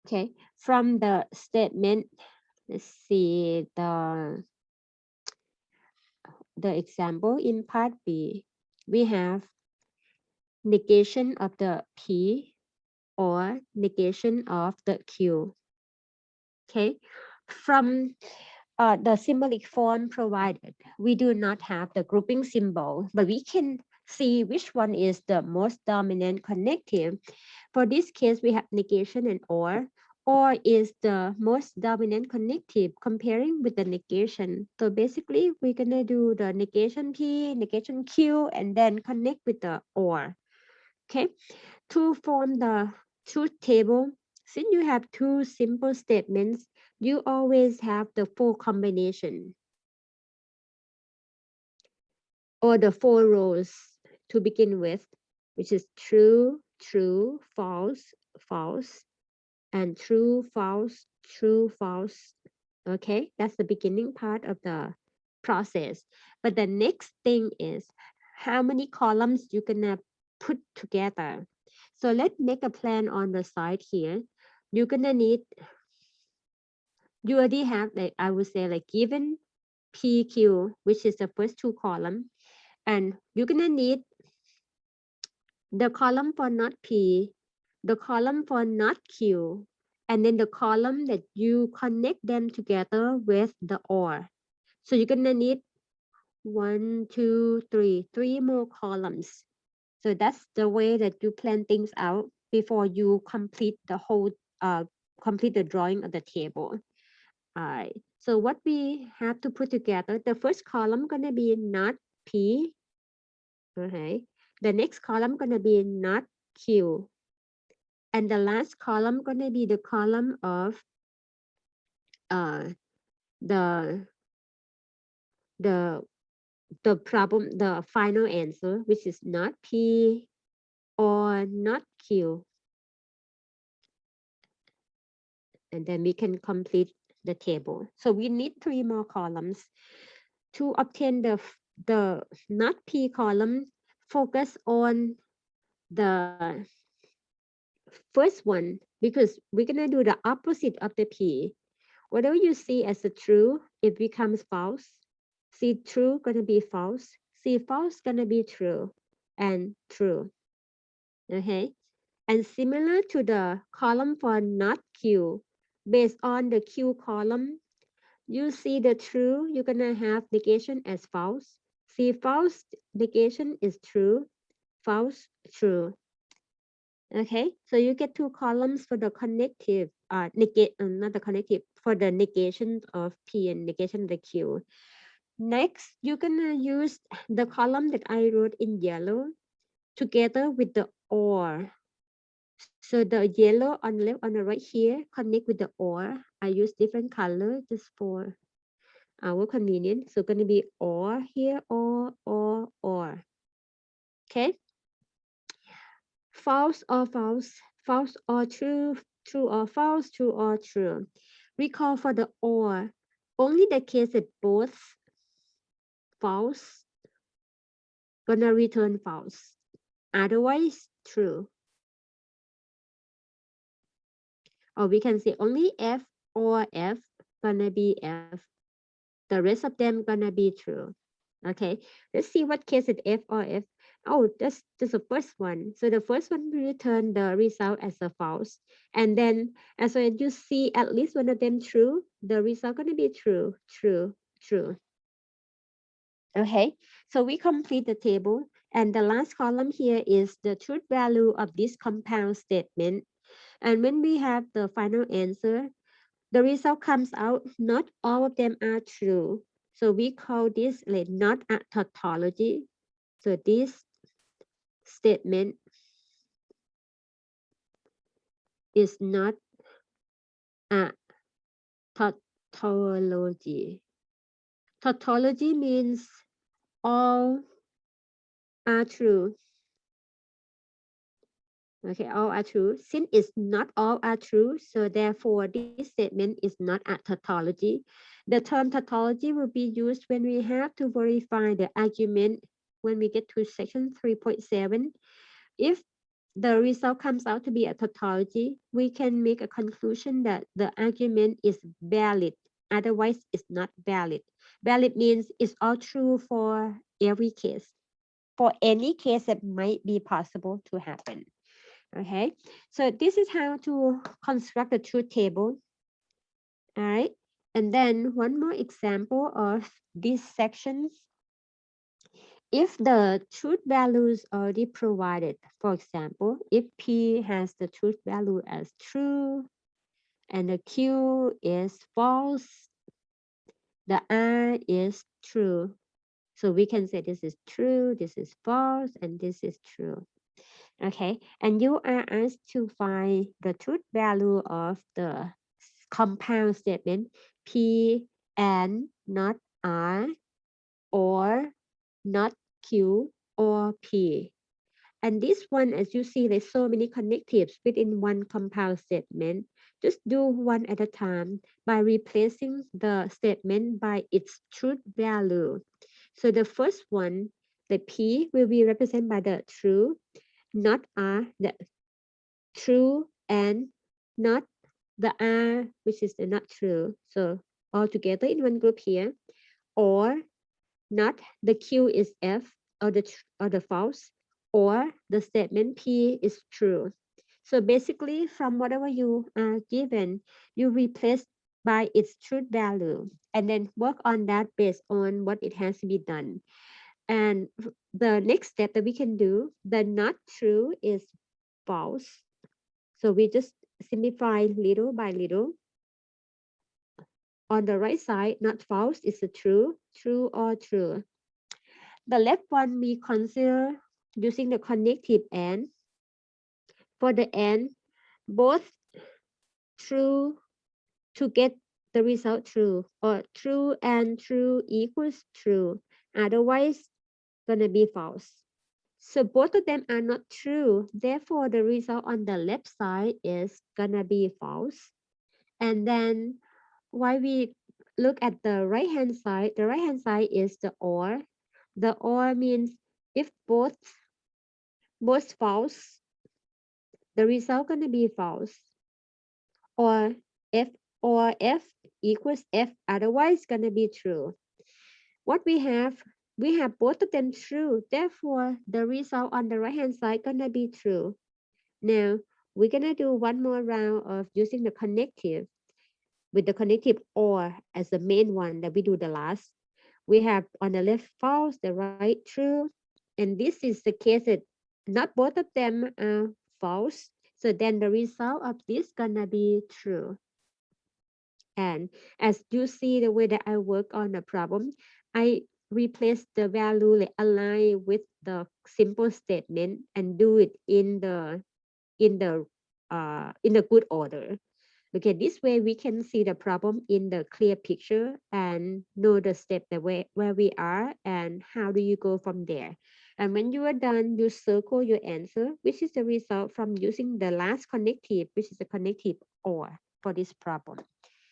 Okay, from the statement, let's see the example in part B. We have negation of the P or negation of the Q. Okay, from the symbolic form provided, we do not have the grouping symbol, but we can see which one is the most dominant connective. For this case, we have negation and or is the most dominant connective comparing with the negation. So basically, we're gonna do the negation P, negation Q, and then connect with the or. Okay, to form the truth table, since you have two simple statements, you always have the full combination or the four rows to begin with, which is true, true, false, false, and true, false, true, false. Okay, that's the beginning part of the process. But the next thing is how many columns you're gonna put together. So let's make a plan on the side here. You're gonna need, you already have, like I would say, like given PQ, which is the first two column, and you're gonna need the column for not P, the column for not Q, and then the column that you connect them together with the OR. So you're gonna need one, two, three more columns. So that's the way that you plan things out before you complete the whole, complete the drawing of the table. Alright. So what we have to put together, the first column gonna be not P. Okay. The next column gonna be not Q. And the last column gonna be the column of uh the the the problem, the final answer, which is not P or not Q. And then we can complete the table. So we need three more columns. To obtain the not P column, focus on the first one because we're gonna do the opposite of the P. Whatever you see as a true, it becomes false. See true gonna be false. See false gonna be true and true. Okay. And similar to the column for not Q, based on the Q column, you see the true, you're gonna have negation as false. See false, negation is true, false, true. Okay, so you get two columns for the connective, not the connective, for the negation of P and negation of the Q. Next, you're gonna use the column that I wrote in yellow together with the OR. So the yellow on the left, on the right here, connect with the OR. I use different color just for our convenience. So gonna be OR here, or. Okay, false or false, false or true, true or false, true or true. Recall for the or, only the case that both false, gonna return false. Otherwise, true. Or we can say only F or F gonna be F. The rest of them gonna be true. Okay, let's see what case it F or F. Oh, that's the first one. So the first one will return the result as a false. And then as when you see at least one of them true, the result gonna be true, true, true. Okay, so we complete the table. And the last column here is the truth value of this compound statement. And when we have the final answer, the result comes out, not all of them are true. So we call this like not a tautology. So this statement is not a tautology. Tautology means all are true. Okay, all are true. Since it's not all are true, so therefore this statement is not a tautology. The term tautology will be used when we have to verify the argument when we get to section 3.7. If the result comes out to be a tautology, we can make a conclusion that the argument is valid. Otherwise, it's not valid. Valid means it's all true for every case, for any case that might be possible to happen. Okay, so this is how to construct the truth table. All right, and then one more example of these sections. If the truth value is already provided, for example, if P has the truth value as true and the Q is false, the R is true. So we can say this is true, this is false, and this is true. Okay, and you are asked to find the truth value of the compound statement P and not R, or not Q or P. And this one, as you see, there's so many connectives within one compound statement. Just do one at a time by replacing the statement by its truth value. So the first one, the P, will be represented by the true, not R, the true, and not the R, which is the not true. So all together in one group here. Or not the Q is F, or the false, or the statement P is true. So basically, from whatever you are given, you replace by its truth value and then work on that based on what it has to be done. And the next step that we can do, the not true is false. So we just simplify little by little. On the right side, not false is a true, true or true. The left one we consider using the connective and. For the and, both true to get the result true, or true and true equals true. Otherwise, gonna be false. So both of them are not true. Therefore, the result on the left side is gonna be false. And then why we look at the right hand side, the right hand side is the or. The or means if both false, the result gonna be false. Or f or f equals f, otherwise gonna be true. What we have both of them true. Therefore, the result on the right hand side gonna be true. Now we're gonna do one more round of using the connective, with the connective or as the main one that we do the last. We have on the left false, the right true, and this is the case that not both of them are false. So then the result of this gonna be true. And as you see the way that I work on the problem, I replace the value, like align with the simple statement and do it in the in the good order. Okay, this way we can see the problem in the clear picture and know the step that where we are and how do you go from there. And when you are done, you circle your answer, which is the result from using the last connective, which is the connective or for this problem.